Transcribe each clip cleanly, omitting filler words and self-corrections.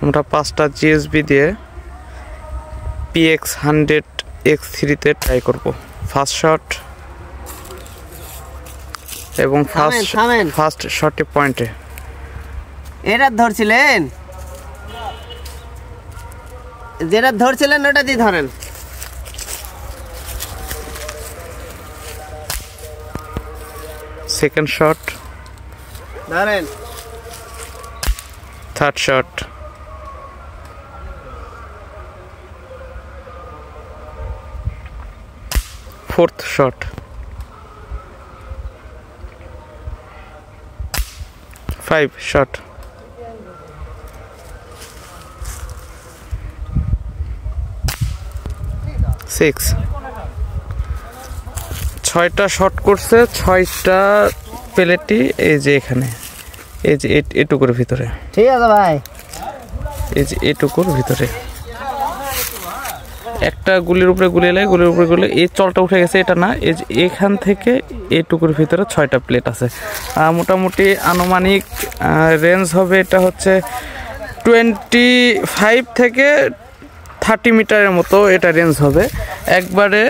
আমরা 5টা জিএসবি দিয়ে PX100X3 ট্রাই করব। ফার্স্ট শট এবং ফার্স্ট শটে পয়েন্টে এটা ধরছিলেন, যেটা ধরছিলেন ওটা দিয়ে ধরেন। সেকেন্ড শট ধরেন। Third shot, fourth shot, five shot, six. 6টা শট করছে, 6টা প্লেটই এই যে এখানে, এই যে এটুকুর ভিতরে। ঠিক আছে ভাই, এই যে এটুকুর ভিতরে একটা গুলির উপরে গুলি এলে, গুলির উপরে গুলি, এই চলটা উঠে গেছে, এটা না, এই যে এখান থেকে এটুকুর ভিতরে 6টা প্লেট আছে। মোটামুটি আনুমানিক রেঞ্জ হবে, এটা হচ্ছে 25 থেকে 30 মিটারের মতো এটা রেঞ্জ হবে একবারে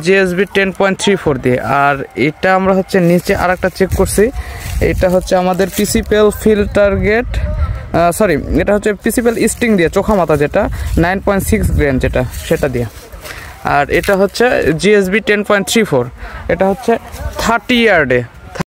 জিএসবি 10.34 দিয়ে। আর এটা আমরা হচ্ছে নিচে আর একটা চেক করছি, এটা হচ্ছে আমাদের পিসিপিএল ফিল্টার গেট, সরি এটা হচ্ছে পিসিপিএল স্টিং দিয়ে চোখা মাথা, যেটা 9.6 গ্রেন যেটা, সেটা দিয়ে। আর এটা হচ্ছে জিএসবি 10.34, এটা হচ্ছে 30 ইয়ার্ডে